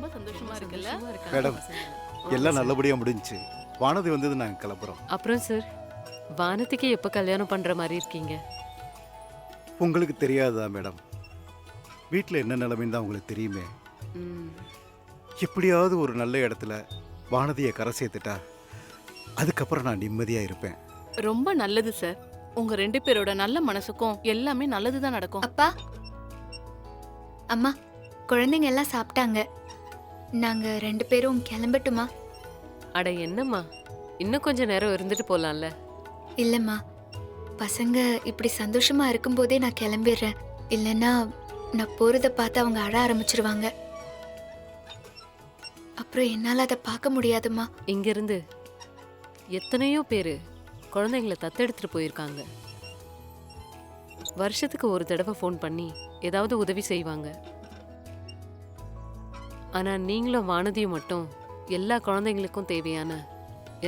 ரொம்ப சந்தோஷமா இருக்குல்ல? மேடம் எல்லாம் நல்லபடியா முடிஞ்சுச்சு. வானதி வந்தது நாங்க கிளம்புறோம். அப்புறம் சார், வானதிக்கு எப்ப கல்யாணம் பண்ற மாதிரி இருக்கீங்க? உங்களுக்கு தெரியாதா மேடம்? வீட்டில் என்ன நிலைமைன்னு தான் உங்களுக்கு தெரியுமே. ம், எப்படியாவது ஒரு நல்ல இடத்துல வானதியை கரை சேர்த்துட்டா அதுக்கப்புறம் நான் நிம்மதியா இருப்பேன். ரொம்ப நல்லது சார். உங்க 2 பேரோட நல்ல மனசுக்கும் எல்லாமே நல்லதுதான் நடக்கும். அப்பா அம்மா, குழந்தைங்க எல்லாம் சாப்பிட்டாங்க. நாங்க 2 பேரும் கிளம்பட்டுமா? அட என்னம்மா, இன்னும் கொஞ்ச நேரம் இருந்துட்டு போலாம்ல. இல்லம்மா, பசங்க இப்படி சந்தோஷமா இருக்கும்போதே நான் கிளம்பிடுறேன். இல்லைன்னா நான் போறத பார்த்து அவங்க அழ ஆரம்பிச்சிருவாங்க. அப்புறம் என்னால அதை பார்க்க முடியாதுமா. இங்க இருந்து எத்தனையோ பேரு குழந்தைங்களை தத்தெடுத்துட்டு போயிருக்காங்க. வருஷத்துக்கு ஒரு தடவை ஃபோன் பண்ணி ஏதாவது உதவி செய்வாங்க. ஆனா நீங்களும் வானதியும் மட்டும் எல்லா குழந்தைங்களுக்கும் தேவையான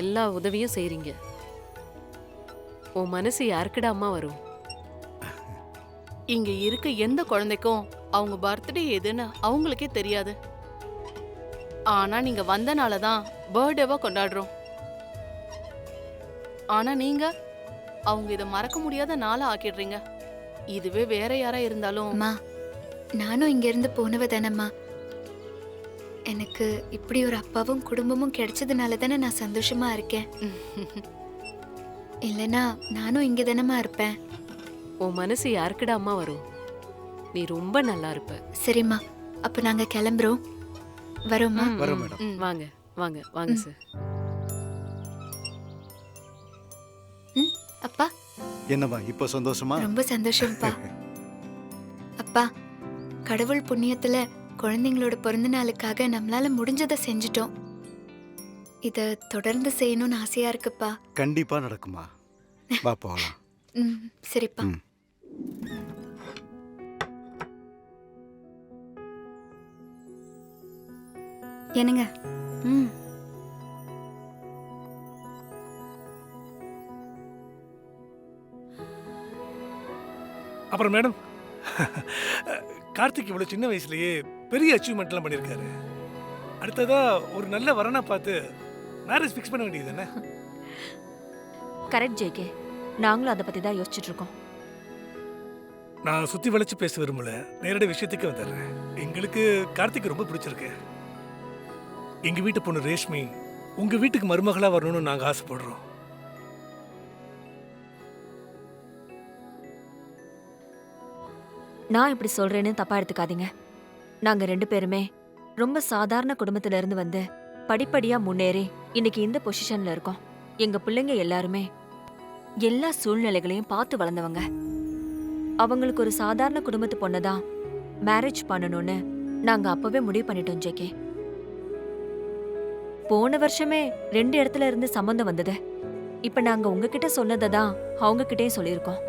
எல்லா உதவியும் செய்றீங்க. உன் மனசு யாருக்குடா அம்மா வரும்? இங்க இருக்க எந்த குழந்தைக்கும் அவங்க பர்த்டே எதுன்னு அவங்களுக்கே தெரியாது. ஆனா நீங்க வந்தனால தான் பர்த்டேவா கொண்டாடுறோம். ஆனா நீங்க அவங்க இதை மறக்க முடியாத நாளா ஆக்கிடுறீங்க. இதுவே வேற யாரா இருந்தாலும் அம்மா, நானும் இங்க இருந்து போனவ தானம்மா. எனக்கு இப்படி ஒரு அப்பாவும் குடும்பமும் கிடைச்சதுனால தானே நான் சந்தோஷமா இருக்கேன். இல்லைன்னா நானும் இங்க தானம்மா இருப்பேன். உன் மனசு யாருக்குடா அம்மா வரும்? நீ ரொம்ப நல்லா இருப்ப. சரிம்மா, அப்ப நாங்க கிளம்புறோம். வரோம்மா. வரோம் மேடம். வாங்க வாங்க வாங்க சார். அப்பா, என்னம்மா இப்ப சந்தோஷமா? ரொம்ப சந்தோஷம்ப்பா. அப்பா, கடவுள் புண்ணியத்துல குழந்தைங்களோட பிறந்த நாளுக்காக நம்மளால முடிஞ்சதை செஞ்சுட்டோம். இத தொடர்ந்து செய்யணும்னு ஆசையா இருக்குப்பா. கண்டிப்பா நடக்குமா. வா போகலாம். சரிப்பா. ம். என்னங்க? அப்புறம் மேடம், கார்த்திக் இவ்வளோ சின்ன வயசுலயே பெரிய அச்சீவ்மெண்ட்லாம் பண்ணியிருக்காரு. அடுத்ததா ஒரு நல்ல வரனா பார்த்து மேரேஜ் ஃபிக்ஸ் பண்ண வேண்டியது தானே? கரெக்ட் ஜேகே, நாங்களும் அதை பற்றி தான் யோசிச்சுட்டு இருக்கோம். நான் சுற்றி வளைச்சு பேச விரும்பல, நேரடி விஷயத்துக்கு வந்துடுறேன். எங்களுக்கு கார்த்திக் ரொம்ப பிடிச்சிருக்கு. எங்கள் வீட்டு பொண்ணு ரேஷ்மி உங்கள் வீட்டுக்கு மருமகளாக வரணும்னு நாங்கள் ஆசைப்படுறோம். நான் இப்படி சொல்றேன்னு தப்பா எடுத்துக்காதீங்க. நாங்க 2 பேருமே ரொம்ப சாதாரண குடும்பத்துல இருந்து வந்து படிப்படியா முன்னேறி இன்னைக்கு இந்த பொசிஷன்ல இருக்கோம். எங்க பிள்ளைங்க எல்லாருமே எல்லா சூழ்நிலைகளையும் பார்த்து வளர்ந்தவங்க. அவங்களுக்கு ஒரு சாதாரண குடும்பத்து பொண்ணதான் மேரேஜ் பண்ணணும்னு நாங்க அப்பவே முடிவு பண்ணிட்டோம் ஜேகே. போன வருஷமே 2 இடத்துல இருந்து சம்மந்தம் வந்தது. இப்ப நாங்க உங்ககிட்ட சொன்னதை தான் அவங்க கிட்டயும் சொல்லியிருக்கோம்.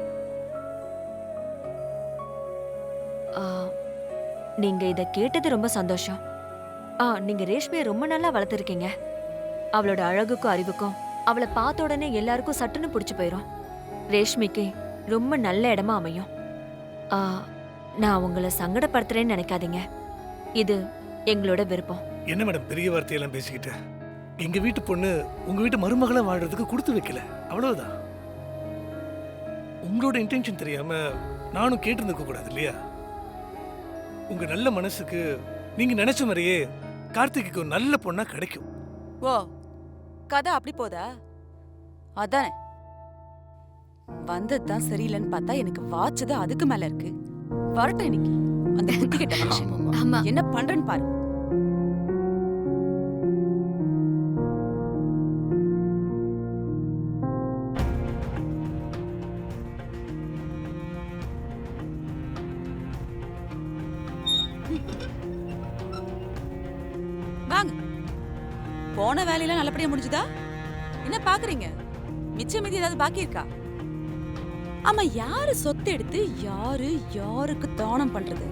நீங்க இத கேட்டது ரொம்ப சந்தோஷம். நீங்க ரேஷ்மியை ரொம்ப நல்லா வளர்த்துருக்கீங்க. அவளோட அழகுக்கும் அறிவுக்கும் அவளை பார்த்த உடனே எல்லாருக்கும் சட்டுன்னு பிடிச்சு போயிரும். ரேஷ்மிக்கு ரொம்ப நல்ல இடமா அமையும். நான் உங்களை சங்கடப்படுத்துறேன்னு நினைக்காதீங்க. இது எங்களோட விருப்பம். என்ன மேடம் பெரிய வார்த்தையெல்லாம் பேசிக்கிட்டு? எங்கள் வீட்டு பொண்ணு உங்கள் வீட்டு மருமகளாக வாழ்றதுக்கு கொடுத்து வைக்கல, அவ்வளவுதான். உங்களோட இன்டென்ஷன் தெரியாம நானும் கேட்டிருந்துக்க கூடாது இல்லையா? உங்க நல்ல மனசுக்கு நீங்க நினைச்ச மாதிரியே கார்த்திக்கு ஒரு நல்ல பொண்ணா கிடைக்கும். ஓ, கதை அப்படி போதா? அதானே வந்ததுதான் சரியில்லைன்னு பார்த்தா எனக்கு வாச்சது அதுக்கு மேல இருக்கு. வரட்டும் இன்னைக்கு அந்த புத்தி கெட்ட மனுஷன். ஆமா. என்ன பண்றேன்னு பாரு. வாங்க. போன வேலையெல்லாம் நல்லபடியா முடிஞ்சுதா? என்ன பாக்குறீங்க? மிச்சம் மீதி ஏதாவது பாக்கி இருக்கா? ஆமா, யாரு சொத்து எடுத்து யாருக்கு தானம் பண்றது?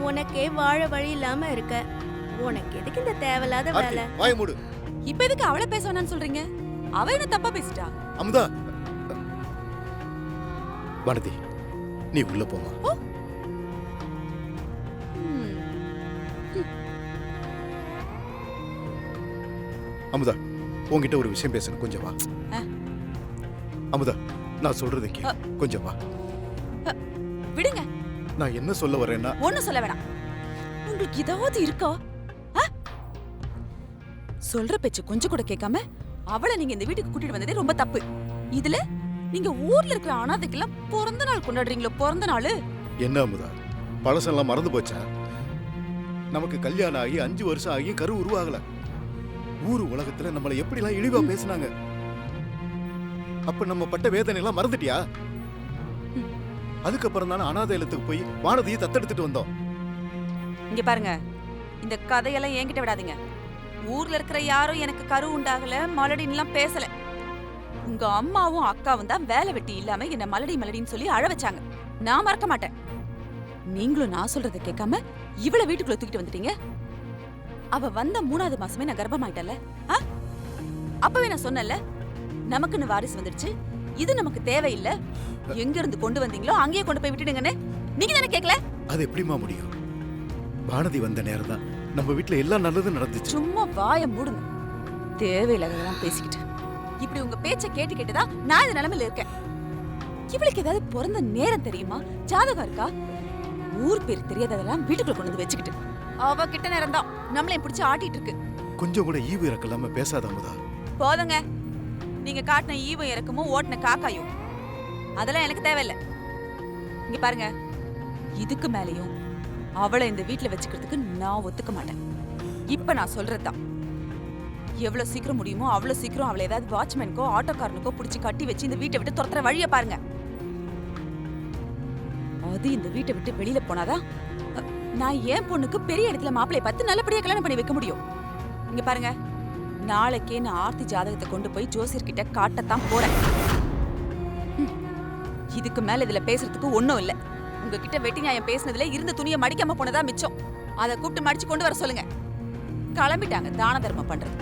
உனக்கே வாழ வழி இல்லாம இருக்க, உனக்கு எதுக்கு இந்த தேவையில்லாத வேலை? வாய் மூடு. இப்ப எதுக்கு அவளை பேச வேணாம்னு சொல்றீங்க? அவ என்ன தப்பா பேசிட்டா? அமுதா, வானதி நீ உள்ள போமா. அமுதா உன்கிட்ட ஒரு விஷயம் பேசணும், கொஞ்சம் வா. அமுதா, நான் சொல்றதை கே, கொஞ்சம் வா. விடுங்க. நான் என்ன சொல்ல வரேன்னா, ஒண்ணும் சொல்ல வேணாம். உங்களுக்கு ஏதாவது இருக்கா? சொல்ற பேச்சு கொஞ்சம் கூட கேட்காம அவளை நீங்க இந்த வீட்டுக்கு கூட்டிட்டு வந்ததே ரொம்ப தப்பு. இதுல நீங்க ஊர்ல இருக்கிற அனாதைக்கெல்லாம் பிறந்த நாள் கொண்டாடுறீங்களோ, பிறந்த நாள். என்ன அமுதா, பழசெல்லாம் மறந்து போச்சா? நமக்கு கல்யாணம் ஆகி 5 வருஷம் ஆகி கரு உருவாகல. ஊரு உலகத்துல நம்மளை எப்படிலாம் இழிவா பேசினாங்க. அப்ப நம்ம பட்ட வேதனை எல்லாம் மறந்துட்டியா? அதுக்கப்புறம் தானே அனாதை இல்லத்துக்கு போய் வானதியை தத்தெடுத்துட்டு வந்தோம். இங்க பாருங்க, இந்த கதையெல்லாம் என்கிட்ட விடாதீங்க. ஊர்ல இருக்கிற யாரும் எனக்கு கரு உண்டாகல, மலடின்லாம் பேசல. உங்க அம்மாவும் அக்காவும் தான் வேலை வெட்டி இல்லாம என்ன மலடி மலடின்னு சொல்லி அழ வச்சாங்க. நான் மறக்க மாட்டேன். நீங்களும் நான் சொல்றதை கேட்காம இவளை வீட்டுக்குள்ள தூக்கிட்டு வந்துட்டீங்க. அவ வந்த 3வது மாசமே நான் கர்ப்பமாயிட்டல. அப்பவே நான் சொன்னல, நமக்குன்னு வாரிசு வந்துடுச்சு, இது நமக்கு தேவையில்ல, எங்க இருந்து கொண்டு வந்தீங்களோ அங்கேயே கொண்டு போய் விட்டுடுங்கன்னு நீங்க தானே கேட்கல. அது எப்படிமா முடியும்? வானதி வந்த நேரம் தான் நம்ம வீட்டுல எல்லாம் நல்லதும் நடந்துச்சு. சும்மா வாயை மூடுங்க. தேவையில்லாததெல்லாம் பேசிக்கிட்டு இப்படி உங்க பேச்ச கேட்டு கேட்டுதான் நான் இந்த நிலைமையில இருக்கேன். இவளுக்கு ஏதாவது பிறந்த நேரம் தெரியுமா? ஜாதகம் இருக்கா? ஊர் பேர் தெரியாததெல்லாம் வீட்டுக்குள்ள கொண்டு வந்து வச்சுக்கிட்டு அவ கிட்ட நேரம் தான் நம்மளையும் பிடிச்சு ஆட்டிட்டு இருக்கு. கொஞ்சம் கூட ஈவு இறக்கலாம பேசாத அமுதா. போதுங்க. நீங்க காட்டின ஈவும் இறக்கமும் ஓட்டின காக்காயும் அதெல்லாம் எனக்கு தேவையில்லை. இங்க பாருங்க, இதுக்கு மேலையும் அவளை இந்த வீட்டுல வச்சுக்கிறதுக்கு நான் ஒத்துக்க மாட்டேன். இப்ப நான் சொல்றதுதான், எவ்வளவு சீக்கிரம் முடியுமோ அவ்வளவு சீக்கிரம் அவளை ஏதாவது வாட்ச்மேனுக்கோ ஆட்டோக்காரனுக்கோ பிடிச்சி கட்டி வச்சு இந்த வீட்டை விட்டு துரத்துற வழிய பாருங்க. அது இந்த வீட்டை விட்டு வெளியில போனாதான் நான் என் பொண்ணுக்கு பெரிய இடத்துல மாப்பிள்ளைய பார்த்து நல்லபடியா கல்யாணம் பண்ணி வைக்க முடியும். இங்க பாருங்க, நாளைக்கே நான் ஆர்த்தி ஜாதகத்தை கொண்டு போய் ஜோசியர்கிட்ட காட்டத்தான் போறேன். இதுக்கு மேல இதுல பேசுறதுக்கு ஒண்ணும் இல்ல. உங்ககிட்ட வெட்டி நியாயம் பேசினதுல இருந்த துணியை மடிக்காம போனதா மிச்சம். அதை கூப்பிட்டு மடிச்சு கொண்டு வர சொல்லுங்க. கிளம்பிட்டாங்க தான தர்மம் பண்றது.